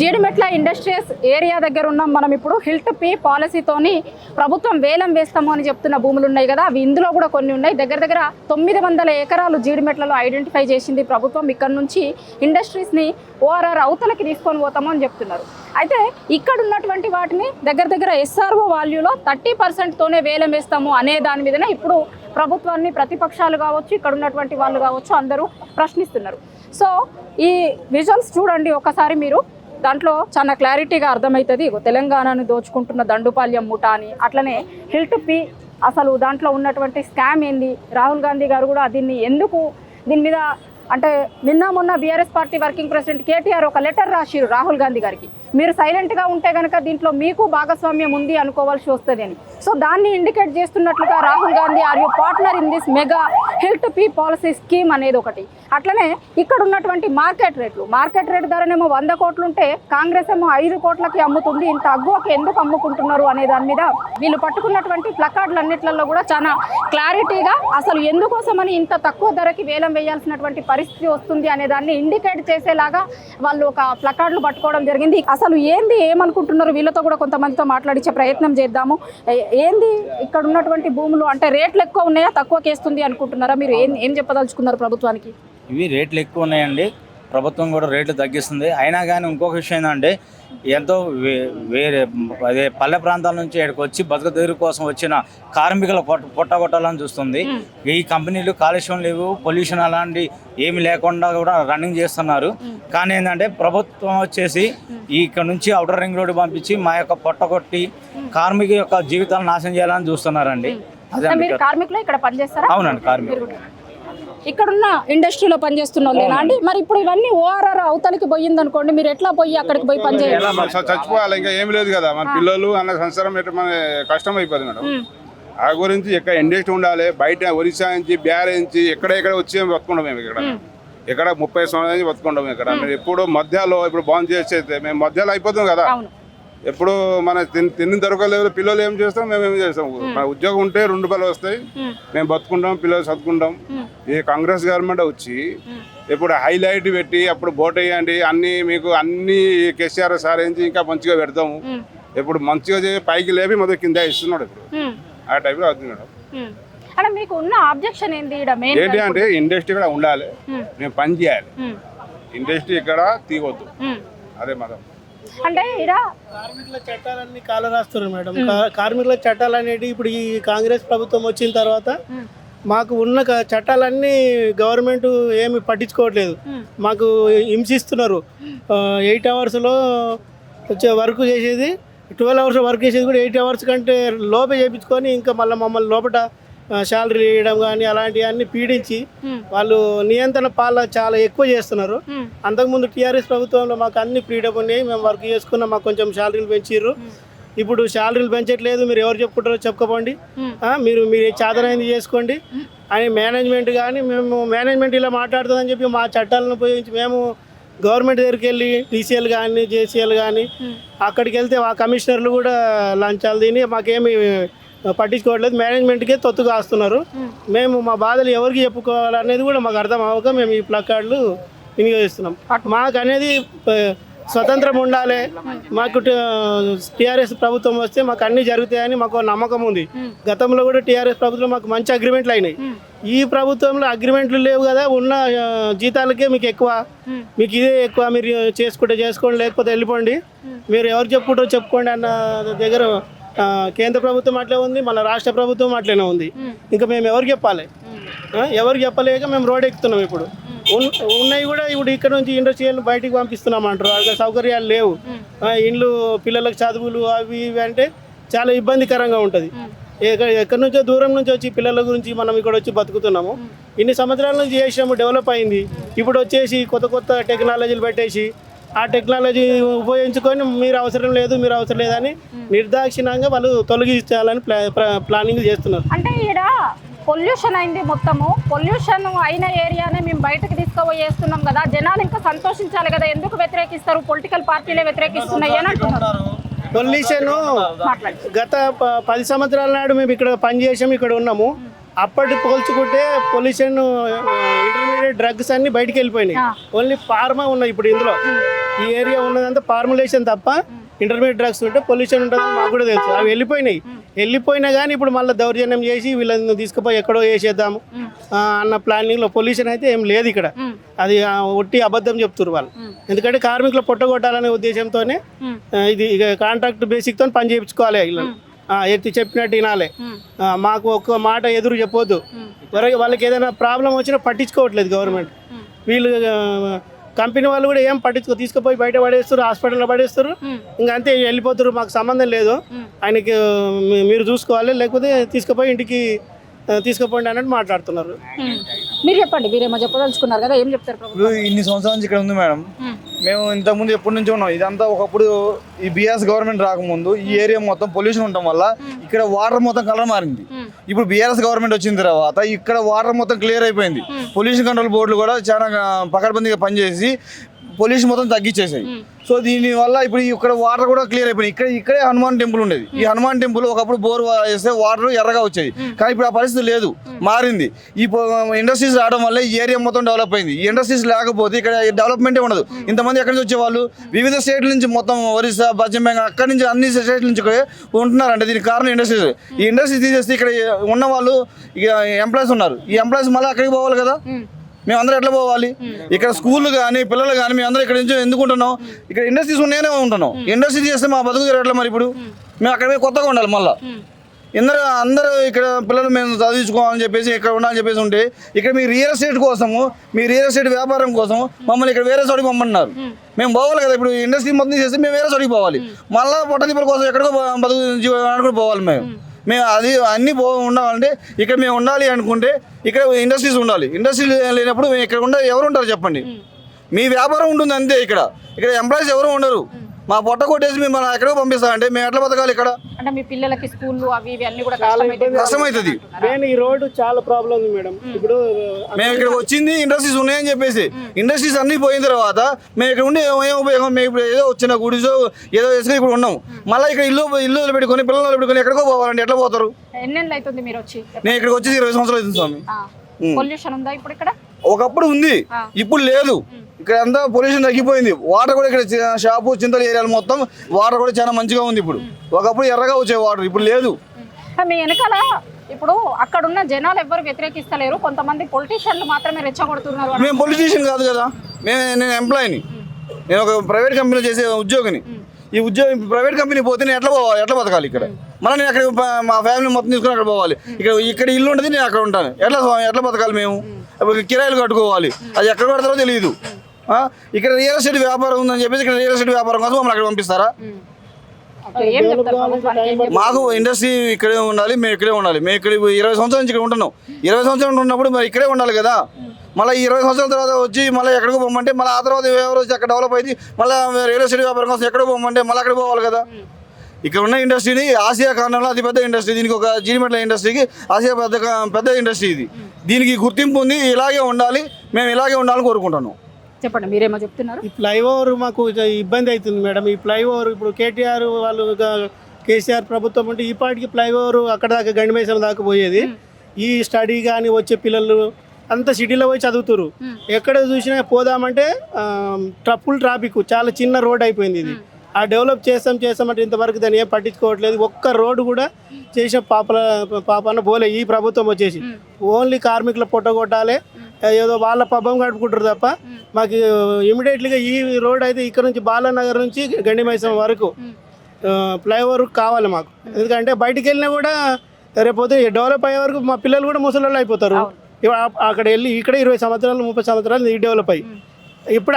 Jeedimetla industrials area దగ్గర ఉన్నాం మనం ఇప్పుడు. హిల్ట్ పీ పాలసీతోని ప్రభుత్వం వేలం వేస్తాము అని చెప్తున్న భూములు ఉన్నాయి కదా, అవి ఇందులో కూడా కొన్ని ఉన్నాయి. దగ్గర దగ్గర 900 ఎకరాలు జీడిమెట్లలో ఐడెంటిఫై చేసింది ప్రభుత్వం. ఇక్కడ నుంచి ఇండస్ట్రీస్ని ఓఆర్ఆర్ అవతలకి తీసుకొని పోతాము అని చెప్తున్నారు. అయితే ఇక్కడ ఉన్నటువంటి వాటిని దగ్గర దగ్గర ఎస్ఆర్ఓ వాల్యూలో 30%తోనే వేలం వేస్తాము అనే దాని మీదనే ఇప్పుడు ప్రభుత్వాన్ని ప్రతిపక్షాలు కావచ్చు, ఇక్కడ ఉన్నటువంటి వాళ్ళు కావచ్చు, అందరూ ప్రశ్నిస్తున్నారు. సో ఈ విజువల్స్ చూడండి ఒకసారి మీరు, దాంట్లో చాలా క్లారిటీగా అర్థమవుతుంది. తెలంగాణను దోచుకుంటున్న దండుపాల్యం ముఠా అని, అట్లనే హిల్ట్ పీ అసలు దాంట్లో ఉన్నటువంటి స్కామ్ ఏంది, రాహుల్ గాంధీ గారు కూడా దీని మీద అంటే నిన్న మొన్న BRS party working president KTR ఒక లెటర్ రాసిరు రాహుల్ గాంధీ గారికి, మీరు సైలెంట్గా ఉంటే కనుక దీంట్లో మీకు భాగస్వామ్యం ఉంది అనుకోవాల్సి వస్తుంది అని. సో దాన్ని ఇండికేట్ చేస్తున్నట్లుగా Rahul Gandhi are you partner in this mega health P policy scheme అనేది ఒకటి. అట్లనే ఇక్కడ ఉన్నటువంటి మార్కెట్ రేట్ ధరనేమో 100 కోట్లు ఉంటే కాంగ్రెస్ ఏమో 5 కోట్లకి అమ్ముతుంది. ఇంత అగ్గువకి ఎందుకు అమ్ముకుంటున్నారు అనే దాని మీద వీళ్ళు పట్టుకున్నటువంటి ప్లకార్డులు అన్నిట్లలో కూడా చాలా క్లారిటీగా అసలు ఎందుకోసమని ఇంత తక్కువ ధరకి వేలం వేయాల్సినటువంటి పరిస్థితి వస్తుంది అనే దాన్ని ఇండికేట్ చేసేలాగా వాళ్ళు ఒక ప్లకార్డులు పట్టుకోవడం జరిగింది. అసలు ఏంది ఏమనుకుంటున్నారు వీళ్ళతో కూడా కొంతమందితో మాట్లాడించే ప్రయత్నం చేద్దాము. ఏంది ఇక్కడ ఉన్నటువంటి భూములు అంటే రేట్లు ఎక్కువ ఉన్నాయా, తక్కువకి వేస్తుంది అనుకుంటున్నారా? మీరు ఏం చెప్పదలుచుకున్నారు ప్రభుత్వానికి? ఇవి రేట్లు ఎక్కువ ఉన్నాయండి, ప్రభుత్వం కూడా రేట్లు తగ్గిస్తుంది. అయినా కానీ ఇంకొక విషయం ఏంటంటే ఎంతో వేరే అదే పల్లె ప్రాంతాల నుంచి ఇక్కడికి వచ్చి బతుకుదెరువు కోసం వచ్చిన కార్మికుల పొట్టగొట్టాలని చూస్తుంది. ఈ కంపెనీలు కాలుష్యం లేవు, పొల్యూషన్ అలాంటి ఏమి లేకుండా కూడా రన్నింగ్ చేస్తున్నారు. కానీ ఏంటంటే ప్రభుత్వం వచ్చేసి ఇక్కడ నుంచి ఔటర్ రింగ్ రోడ్డు పంపించి మా యొక్క పొట్టగొట్టి కార్మికుల యొక్క జీవితాలను నాశనం చేయాలని చూస్తున్నారండి. అదే కార్మికులు ఇక్కడ పనిచేస్తారా? అవునండి, కార్మికులు ఇక్కడున్న ఇండస్ట్రీలో పనిచేస్తున్న వాళ్ళేనా అండి? మరి ఇప్పుడు ఇవన్నీ ఓఆర్ఆర్ అవతలకి పోయింది అనుకోండి, మీరు ఎట్లా పోయి అక్కడికి పోయి పనిచేయాలి? చచ్చిపోవాలి, ఇంకా ఏం లేదు కదా. మన పిల్లలు అన్న సంవత్సరం మన కష్టం అయిపోతుంది మేడం. ఆ గురించి ఎక్కడ ఇండస్ట్రీ ఉండాలి, బయట ఒరిస్సా నుంచి బీహార్ నుంచి ఎక్కడ వచ్చి బతుకుంటాం మేము. ఇక్కడ 30 సంవత్సరాల నుంచి బతుకుంటాం ఇక్కడ. మీరు ఎప్పుడు మధ్యలో ఇప్పుడు బాండ్ చేసేస్తే మేము మధ్యలో అయిపోతాం కదా. ఎప్పుడు మన తిన్న దొరకలేదు, పిల్లలు ఏం చేస్తాం, మేము ఏం చేస్తాం. మన ఉద్యోగం ఉంటే 2 రూపాయలు వస్తాయి, మేము బతుకుంటాం, పిల్లలు చదువుకుంటాం. ఈ కాంగ్రెస్ గవర్నమెంట్ వచ్చి ఇప్పుడు హైలైట్ పెట్టి అప్పుడు బోట్ వేయండి అన్ని మీకు అన్ని కేసీఆర్ సారించి ఇంకా మంచిగా పెడతాము. ఇప్పుడు మంచిగా పైకి లేపి మొదటి కింద ఇస్తున్నాడు. ఇప్పుడు ఆ టైప్లో అవుతుంది మేడం. మీకు ఉన్న ఆబ్జెక్షన్ ఏంటి అంటే ఇండస్ట్రీ కూడా ఉండాలి, మేము పని చేయాలి. ఇండస్ట్రీ ఇక్కడ తీయవద్దు, అదే మతం. అంటే కార్మికుల చట్టాలన్నీ కాలరాస్తున్నారు మేడం. కార్మికుల చట్టాలు అనేవి ఇప్పుడు ఈ కాంగ్రెస్ ప్రభుత్వం వచ్చిన తర్వాత మాకు ఉన్న చట్టాలన్నీ గవర్నమెంట్ ఏమి పట్టించుకోవట్లేదు. మాకు హింసిస్తున్నారు. 8 అవర్స్లో వర్క్ చేసేది, 12 అవర్స్ వర్క్ చేసేది కూడా 8 అవర్స్ కంటే లోపే చేయించుకొని ఇంకా మమ్మల్ని లోపల శాలరీ ఇవ్వడం కానీ అలాంటివన్నీ పీడించి వాళ్ళు నియంత్రణ చాలా ఎక్కువ చేస్తున్నారు. అంతకుముందు టీఆర్ఎస్ ప్రభుత్వంలో మాకు అన్ని ఫ్రీడమ్ ఉన్నాయి, మేము వర్క్ చేసుకున్నాం, మాకు కొంచెం శాలరీలు పెంచిర్రు. ఇప్పుడు శాలరీలు పెంచట్లేదు. మీరు ఎవరు చెప్పుకుంటారో చెప్పుకోండి, మీరు చాదనైంది చేసుకోండి అని మేనేజ్మెంట్ కానీ మేము మేనేజ్మెంట్ ఇలా మాట్లాడుతుందని చెప్పి మా చట్టాలను ఉపయోగించి మేము గవర్నమెంట్ దగ్గరికి వెళ్ళి టీసీఎల్ కానీ జేసీఎల్ కానీ అక్కడికి వెళ్తే ఆ కమిషనర్లు కూడా లంచాలు తిని మాకేమి పట్టించుకోవట్లేదు, మేనేజ్మెంట్కే తొత్తు కాస్తున్నారు. మేము మా బాధలు ఎవరికి చెప్పుకోవాలనేది కూడా మాకు అర్థం అవ్వక మేము ఈ ప్లకార్డులు వినియోగిస్తున్నాం. మాకు అనేది స్వతంత్రం ఉండాలి, మాకు టీఆర్ఎస్ ప్రభుత్వం వస్తే మాకు అన్నీ జరుగుతాయని మాకు నమ్మకం ఉంది. గతంలో కూడా టీఆర్ఎస్ ప్రభుత్వం మాకు మంచి అగ్రిమెంట్లు అయినాయి. ఈ ప్రభుత్వంలో అగ్రిమెంట్లు లేవు కదా, ఉన్న జీతాలకే మీకు ఎక్కువ, మీకు ఇదే ఎక్కువ, మీరు చేసుకుంటే చేసుకోండి లేకపోతే వెళ్ళిపోండి, మీరు ఎవరు చెప్పుకుంటారో చెప్పుకోండి అన్న దగ్గర కేంద్ర ప్రభుత్వం అట్లే ఉంది, మన రాష్ట్ర ప్రభుత్వం అట్లనే ఉంది. ఇంకా మేము ఎవరికి చెప్పాలి? ఎవరికి చెప్పలేక మేము రోడ్ ఎక్కుతున్నాం. ఇప్పుడు ఉన్నాయి కూడా ఇప్పుడు ఇక్కడ నుంచి ఇండస్ట్రియల్ బయటికి పంపిస్తున్నాం అంటారు. అక్కడ సౌకర్యాలు లేవు, ఇండ్లు పిల్లలకు చదువులు అవి ఇవి అంటే చాలా ఇబ్బందికరంగా ఉంటుంది. ఎక్కడి నుంచో దూరం నుంచి వచ్చి పిల్లల గురించి మనం ఇక్కడ వచ్చి బతుకుతున్నాము. ఇన్ని సంవత్సరాల నుంచి చేసినాము, డెవలప్ అయింది. ఇప్పుడు వచ్చేసి కొత్త టెక్నాలజీలు పెట్టేసి ఆ టెక్నాలజీ ఉపయోగించుకొని మీరు అవసరం లేదని నిర్దాక్షిణ్యంగా వాళ్ళు తొలగించాలని ప్లానింగ్ చేస్తున్నారు. అంటే ఇక్కడ పొల్యూషన్ అయింది, మొత్తము పొల్యూషన్ అయిన ఏరియానే మేము బయటకు తీసుకుపోయేస్తున్నాం కదా, జనాలు ఇంకా సంతోషించాలి కదా, ఎందుకు వ్యతిరేకిస్తారు? పొలిటికల్ పార్టీలే వ్యతిరేకిస్తున్నాయి అని అంటున్నారు. పొల్యూషన్ గత 10 సంవత్సరాల నాడు మేము ఇక్కడ పనిచేసాము, ఇక్కడ ఉన్నాము. అప్పటి పోల్చుకుంటే పొల్యూషన్ ఇంటర్మీడియట్ డ్రగ్స్ అన్ని బయటికి వెళ్ళిపోయినాయి. ఓన్లీ ఫార్మా ఉన్నాయి ఇప్పుడు ఇందులో. ఈ ఏరియా ఉన్నదంతా ఫార్ములేషన్ తప్ప ఇంటర్మీడియట్ డ్రగ్స్ ఉంటే పొల్యూషన్ ఉంటుందని మాకు కూడా తెలుసు. అవి వెళ్ళిపోయినా కానీ ఇప్పుడు మళ్ళీ దౌర్జన్యం చేసి వీళ్ళని తీసుకుపోయి ఎక్కడో వేసేద్దాము అన్న ప్లానింగ్లో పొల్యూషన్ అయితే ఏం లేదు ఇక్కడ. అది ఒట్టి అబద్ధం చెప్తున్నారు వాళ్ళు. ఎందుకంటే కార్మికులు పొట్టగొట్టాలనే ఉద్దేశంతోనే ఇది ఇక కాంట్రాక్ట్ బేసిక్తో పని చేయించుకోవాలి. వీళ్ళని ఎత్తి చెప్పినట్టు వినాలి. మాకు ఒక్క మాట ఎదురు చెప్పొద్దు. వాళ్ళకి ఏదైనా ప్రాబ్లం వచ్చినా పట్టించుకోవట్లేదు గవర్నమెంట్. వీళ్ళు కంపెనీ వాళ్ళు కూడా ఏం తీసుకుపోయి బయట పడేస్తారు, హాస్పిటల్లో పడేస్తారు. ఇంకా అంతే వెళ్ళిపోతారు, మాకు సంబంధం లేదు, ఆయనకి మీరు చూసుకోవాలి, లేకపోతే తీసుకుపోయి ఇంటికి తీసుకుపోండి అన్నట్టు మాట్లాడుతున్నారు. మీరు చెప్పండి, మీరేమో చెప్పదలుచుకున్నారు కదా, ఏం చెప్తారు? ఇప్పుడు ఇన్ని సంవత్సరాల నుంచి ఇక్కడ ఉంది మేడం. మేము ఇంతకుముందు ఎప్పటి నుంచి ఉన్నాం. ఇదంతా ఒకప్పుడు ఈ బీఆర్ఎస్ గవర్నమెంట్ రాకముందు ఈ ఏరియా మొత్తం పొల్యూషన్ ఉండటం వల్ల ఇక్కడ వాటర్ మొత్తం కలర్ మారింది. ఇప్పుడు బీఆర్ఎస్ గవర్నమెంట్ వచ్చిన తర్వాత ఇక్కడ వాటర్ మొత్తం క్లియర్ అయిపోయింది. పొల్యూషన్ కంట్రోల్ బోర్డులు కూడా చాలా పకడ్బందీగా పనిచేసి పొల్యూషన్ మొత్తం తగ్గించేసాయి. సో దీని వల్ల ఇప్పుడు ఇక్కడ వాటర్ కూడా క్లియర్ అయిపోయింది. ఇక్కడే హనుమాన్ టెంపుల్ ఉండేది. ఈ హనుమాన్ టెంపుల్ ఒకప్పుడు బోర్ వేస్తే వాటర్ ఎర్రగా వచ్చేది, కానీ ఇప్పుడు ఆ పరిస్థితి లేదు, మారింది. ఈ ఇండస్ట్రీస్ రావడం వల్ల ఈ ఏరియా మొత్తం డెవలప్ అయింది. ఈ ఇండస్ట్రీస్ లేకపోతే ఇక్కడ డెవలప్మెంటే ఉండదు. ఇంతమంది ఎక్కడి నుంచి వచ్చేవాళ్ళు వివిధ స్టేట్ల నుంచి, మొత్తం ఒరిస్సా, పశ్చిమ బెంగాల్, అక్కడి నుంచి అన్ని స్టేట్ల నుంచి ఉంటున్నారంటే దీనికి కారణం ఇండస్ట్రీస్. ఈ ఇండస్ట్రీస్ తీసేస్తే ఇక్కడ ఉన్న వాళ్ళు ఇక ఎంప్లాయీస్ ఉన్నారు. ఈ ఎంప్లాయీస్ మళ్ళీ అక్కడికి పోవాలి కదా. మేమందరం ఎట్లా పోవాలి? ఇక్కడ స్కూళ్ళు కానీ పిల్లలు కానీ మేమందరం ఇక్కడ నుంచి ఎందుకు ఉంటున్నాం? ఇక్కడ ఇండస్ట్రీస్ ఉన్నాయనే ఉంటున్నాం. ఇండస్ట్రీ చేస్తే మా బతుకు ఎట్లా మరి? ఇప్పుడు మేము అక్కడ కొత్తగా ఉండాలి. మళ్ళీ అందరూ ఇక్కడ పిల్లలు మేము చదివించుకోవాలని చెప్పేసి ఇక్కడ ఉండాలని చెప్పేసి ఉంటే ఇక్కడ మీ రియల్ ఎస్టేట్ కోసము, మీ రియల్ ఎస్టేట్ వ్యాపారం కోసం మమ్మల్ని ఇక్కడ వేరే చోటికి పంపంటున్నారు. మేము పోవాలి కదా. ఇప్పుడు ఇండస్ట్రీ మొత్తం చేస్తే మేము వేరే చోటికి పోవాలి. మళ్ళీ పొట్టదీపుల కోసం ఎక్కడికో బతుకు జీవనానికి పోవాలి. మేము అది అన్నీ ఉండాలంటే ఇక్కడ మేము ఉండాలి అనుకుంటే ఇక్కడ ఇండస్ట్రీస్ ఉండాలి. ఇండస్ట్రీ లేనప్పుడు మేము ఇక్కడ ఎవరు ఉంటారు చెప్పండి? మీ వ్యాపారం ఉంటుంది అంతే. ఇక్కడ ఎంప్లాయీస్ ఎవరు ఉండరు. మా పొట్ట కొట్టేసి మేము ఎక్కడికి పంపిస్తామంటే మేము ఎట్లా బతకాలి? ఇక్కడ అంటే మీ పిల్లలకి స్కూళ్ళు అవి ఇవి అన్ని కూడా కష్టమవుతుంది. ఈ రోడ్డు చాలా ప్రాబ్లం ఉంది మేడం. ఇప్పుడు మేము ఇక్కడికి వచ్చింది ఇండస్ట్రీస్ ఉన్నాయని చెప్పేసి. ఇండస్ట్రీస్ అన్ని పోయిన తర్వాత మేము ఇక్కడ ఉండి ఏం ఉపయోగం? మేము ఇప్పుడు ఏదో వచ్చిన గుడిసో ఏదో వేసుకుని ఇప్పుడు ఉన్నాం. మళ్ళీ ఇక్కడ ఇల్లు పెట్టుకొని పిల్లలు పెట్టుకొని ఎక్కడికో పోవాలంటే ఎట్లా పోతారు? ఎన్నేళ్ళు అవుతుంది మీరు వచ్చి? నేను ఇక్కడికి వచ్చేసి 20 సంవత్సరాలు అవుతుంది స్వామి. పొల్యూషన్ ఉందా ఇప్పుడు ఇక్కడ? ఒకప్పుడు ఉంది, ఇప్పుడు లేదు. ఇక్కడ అంతా పొల్యూషన్ తగ్గిపోయింది. వాటర్ కూడా ఇక్కడ షాపు చింతల ఏరియాలు మొత్తం వాటర్ కూడా చాలా మంచిగా ఉంది. ఇప్పుడు ఒకప్పుడు ఎర్రగా వచ్చే వాటర్ ఇప్పుడు లేదు. మీ వెనకాల ఇప్పుడు అక్కడ ఉన్న జనాలు ఎవరు వ్యతిరేకిస్తలేరు, కొంతమంది పొలిటీషియన్లు మాత్రమే రెచ్చగొడుతున్నారు. మేము పొలిటీషియన్ కాదు కదా, నేను ఎంప్లాయీని. నేను ఒక ప్రైవేట్ కంపెనీలో చేసే ఉద్యోగిని. ఈ ఉద్యోగం ప్రైవేట్ కంపెనీ పోతే నేను ఎట్లా పోవాలి? ఎట్లా బతకాలి ఇక్కడ? మళ్ళీ నేను అక్కడ మా ఫ్యామిలీ మొత్తం తీసుకుని అక్కడ పోవాలి. ఇక్కడ ఇల్లు ఉంటుంది, నేను అక్కడ ఉంటాను. ఎట్లా బతకాలి? మేము కిరాయిలు కట్టుకోవాలి. అది ఎక్కడ పడతారో తెలియదు. ఇక్కడ రియల్ ఎస్టేట్ వ్యాపారం ఉందని చెప్పేసి ఇక్కడ రియల్ ఎస్టేట్ వ్యాపారం కోసం మమ్మల్ని అక్కడ పంపిస్తారా? మాకు ఇండస్ట్రీ ఇక్కడే ఉండాలి, మేము ఇక్కడే ఉండాలి. మేము ఇక్కడ 20 సంవత్సరాల నుంచి ఇక్కడ ఉంటున్నాం. 20 సంవత్సరాలు ఉన్నప్పుడు మరి ఇక్కడే ఉండాలి కదా. మళ్ళీ 20 సంవత్సరాల తర్వాత వచ్చి మళ్ళీ ఎక్కడికి పోమంటే మళ్ళీ ఆ తర్వాత ఎవరు వచ్చి అక్కడ డెవలప్ అయింది మళ్ళీ రియల్ ఎస్టేట్ వ్యాపారం కోసం ఎక్కడికి పోమంటే మళ్ళీ అక్కడికి పోవాలి కదా. ఇక్కడ ఉన్న ఇండస్ట్రీని ఆసియా ఖండంలో అతిపెద్ద ఇండస్ట్రీ. దీనికి ఒక జీడిమెట్ల ఇండస్ట్రీకి ఆసియా పెద్ద ఇండస్ట్రీ ఇది. దీనికి గుర్తింపు ఉంది. ఇలాగే ఉండాలి, మేము ఇలాగే ఉండాలని కోరుకుంటున్నాం. చెప్పండి, మీరేమో చెప్తున్నారు. ఈ ఫ్లైఓవర్ మాకు ఇబ్బంది అవుతుంది మేడం. ఈ ఫ్లైఓవర్ ఇప్పుడు కేటీఆర్ వాళ్ళు కేసీఆర్ ప్రభుత్వం ఉంటే ఈ పాటికి ఫ్లైఓవర్ అక్కడ దాకా గండిమేసం దాకా పోయేది. ఈ స్టడీ కానీ వచ్చే పిల్లలు అంతా సిటీలో పోయి చదువుతారు. ఎక్కడ చూసినా పోదామంటే ఫుల్ ట్రాఫిక్, చాలా చిన్న రోడ్ అయిపోయింది ఇది. ఆ డెవలప్ చేస్తామంటే ఇంతవరకు దాన్ని ఏం పట్టించుకోవట్లేదు. ఒక్క రోడ్డు కూడా చేసిన పాపన పోలే ఈ ప్రభుత్వం వచ్చేసి. ఓన్లీ కార్మికుల పొట్టగొట్టాలి, ఏదో వాళ్ళ పబ్బం గడుపుకుంటారు తప్ప మాకు ఇమీడియట్లీగా ఈ రోడ్ అయితే ఇక్కడ నుంచి బాలానగర్ నుంచి గండిమైసం వరకు ఫ్లైఓవర్ కావాలి మాకు. ఎందుకంటే బయటికి వెళ్ళినా కూడా రేపోతే డెవలప్ అయ్యే వరకు మా పిల్లలు కూడా ముసలి అయిపోతారు. అక్కడ వెళ్ళి ఇక్కడ 20 సంవత్సరాలు 30 సంవత్సరాలు ఈ డెవలప్ అయ్యి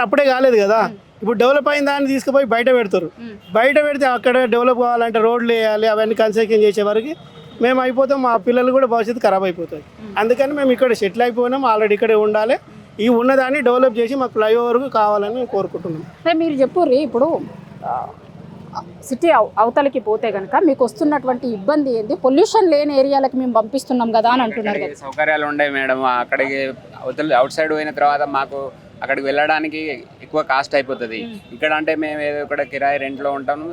అప్పుడే కాలేదు కదా. ఇప్పుడు డెవలప్ అయిన దాన్ని తీసుకుపోయి బయట పెడతారు. బయట పెడితే అక్కడ డెవలప్ కావాలంటే రోడ్లు వేయాలి, అవన్నీ కన్స్ట్రక్షన్ చేసే వరకు మేము అయిపోతాం, మా పిల్లలు కూడా భవిష్యత్తు ఖరాబ్ అయిపోతుంది. అందుకని మేము ఇక్కడ సెటిల్ అయిపోయినాం, ఆల్రెడీ ఇక్కడే ఉండాలి. ఈ ఉన్నదాన్ని డెవలప్ చేసి మాకు ఫ్లైఓవర్ కావాలని మేము కోరుకుంటున్నాం. మీరు చెప్పుర్రి, ఇప్పుడు సిటీ అవతలకి పోతే కనుక మీకు వస్తున్నటువంటి ఇబ్బంది ఏంది? పొల్యూషన్ లేని ఏరియాలకు మేము పంపిస్తున్నాం కదా అని అంటున్నారు కదా. సౌకర్యాలు ఉన్నాయి మేడం. అక్కడికి అవుట్ సైడ్ పోయిన తర్వాత మాకు అక్కడికి వెళ్ళడానికి ఎక్కువ కాస్ట్ అయిపోతుంది. ఇక్కడ అంటే మేము ఏదో ఇక్కడ కిరాయి రెంట్లో ఉంటాము,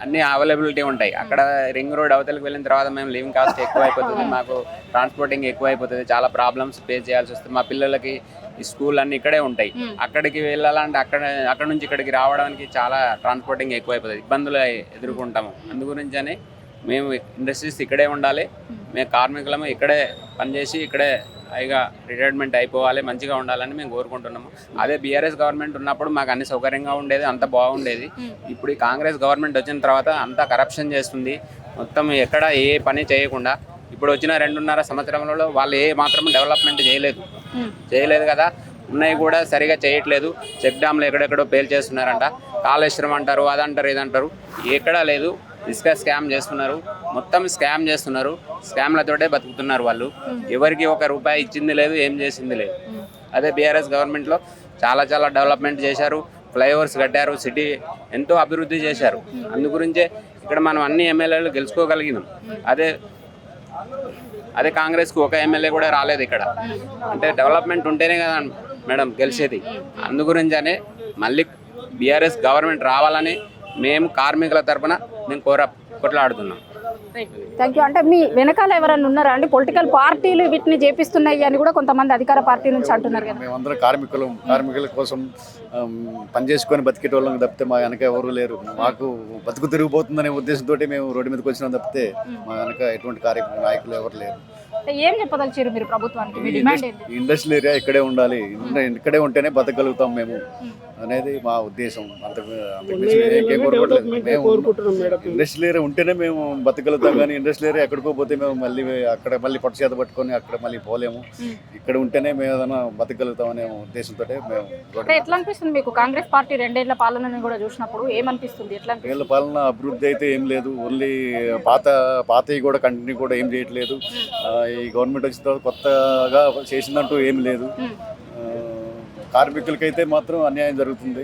అన్ని అవైలబిలిటీ ఉంటాయి. అక్కడ రింగ్ రోడ్ అవతలకి వెళ్ళిన తర్వాత మేము లివింగ్ కాస్ట్ ఎక్కువ అయిపోతుంది, మాకు ట్రాన్స్పోర్టింగ్ ఎక్కువ అయిపోతుంది, చాలా ప్రాబ్లమ్స్ ఫేస్ చేయాల్సి వస్తుంది. మా పిల్లలకి ఈ స్కూల్ అన్ని ఇక్కడే ఉంటాయి, అక్కడికి వెళ్ళాలంటే అక్కడ నుంచి ఇక్కడికి రావడానికి చాలా ట్రాన్స్పోర్టింగ్ ఎక్కువ అయిపోతుంది, ఇబ్బందులు ఎదుర్కొంటాము. అందు గురించని మేము ఇండస్ట్రీస్ ఇక్కడే ఉండాలి, మేము కార్మికులము ఇక్కడే పనిచేసి ఇక్కడే పైగా రిటైర్మెంట్ అయిపోవాలి, మంచిగా ఉండాలని మేము కోరుకుంటున్నాము. అదే బీఆర్ఎస్ గవర్నమెంట్ ఉన్నప్పుడు మాకు అన్ని సౌకర్యంగా ఉండేది, అంత బాగుండేది. ఇప్పుడు ఈ కాంగ్రెస్ గవర్నమెంట్ వచ్చిన తర్వాత అంతా కరప్షన్ చేస్తుంది, మొత్తం ఎక్కడ ఏ పని చేయకుండా. ఇప్పుడు వచ్చిన 2.5 సంవత్సరంలో వాళ్ళు ఏ మాత్రం డెవలప్మెంట్ చేయలేదు కదా, ఉన్నాయి కూడా సరిగా చేయట్లేదు. చెక్ డ్యామ్లు ఎక్కడెక్కడో పేల్చేస్తున్నారంట, కాళేశ్వరం అంటారు, అదంటారు ఇదంటారు, ఎక్కడా లేదు. ఇసుక స్కామ్ చేస్తున్నారు, మొత్తం స్కామ్ చేస్తున్నారు, స్కామ్లతోటే బతుకుతున్నారు వాళ్ళు. ఎవరికి ₹1 ఇచ్చింది లేదు, ఏం చేసింది లేదు. అదే బీఆర్ఎస్ గవర్నమెంట్లో చాలా చాలా డెవలప్మెంట్ చేశారు, ఫ్లైఓవర్స్ కట్టారు, సిటీ ఎంతో అభివృద్ధి చేశారు. అందు గురించే ఇక్కడ మనం అన్ని ఎమ్మెల్యేలు గెలుచుకోగలిగినాం. అదే కాంగ్రెస్కి ఒక ఎమ్మెల్యే కూడా రాలేదు ఇక్కడ. అంటే డెవలప్మెంట్ ఉంటేనే కదా మేడం గెలిచేది. అందు గురించనే మళ్ళీ బీఆర్ఎస్ గవర్నమెంట్ రావాలని మేము కార్మికుల తరఫున మేము కొట్లాడుతున్నాం. Thank you. అంటే మీ వెనకాల ఎవరైనా ఉన్నారా అండి? పొలిటికల్ పార్టీలు వీటిని చేపిస్తున్నాయి అని కూడా కొంతమంది అధికార పార్టీ నుంచి అంటున్నారు కదా. మేమందరం కార్మికుల కోసం పనిచేసుకొని బతికేటోళ్ళం తప్పితే మా వెనక ఎవరు లేరు. మాకు బతుకు తిరిగిపోతుందనే ఉద్దేశంతో మేము రోడ్డు మీదకి వచ్చినాం తప్పితే మా వెనక ఎటువంటి నాయకులు ఎవరు లేరు. ఏం చెప్పదలిచారు మీరు ప్రభుత్వానికి? మీ డిమాండ్ ఏంటి? ఇండస్ట్రియల్ ఏరియా ఇక్కడే ఉండాలి, ఇక్కడే ఉంటేనే బతకగలుగుతాం మేము అనేది మా ఉద్దేశం. ఇంకేం కోరుకోవట్లేదు. మేము ఇండస్ట్రియల్ ఏరియా ఉంటేనే మేము బతకగలుగుతాం, కానీ ఇండస్ట్రియల్ ఏరియా ఎక్కడికో పోతే మేము మళ్ళీ పట్టు చేత పట్టుకొని అక్కడ మళ్ళీ పోలేము. ఇక్కడ ఉంటేనే మేము ఏదైనా బతకగలుగుతాం అనే ఉద్దేశంతో మేము. ఎట్లా అనిపిస్తుంది మీకు కాంగ్రెస్ పార్టీ 2 ఏళ్ల పాలనని కూడా చూసినప్పుడు ఏమనిపిస్తుంది? ఎట్లా ఏళ్ళ పాలన అభివృద్ధి అయితే ఏం లేదు, ఓన్లీ పాతవి కూడా కంటిన్యూ కూడా ఏం చేయట్లేదు. ఈ గవర్నమెంట్ వచ్చిన తర్వాత కొత్తగా చేసిందంటూ ఏం లేదు. కార్మికులకైతే మాత్రం అన్యాయం జరుగుతుంది.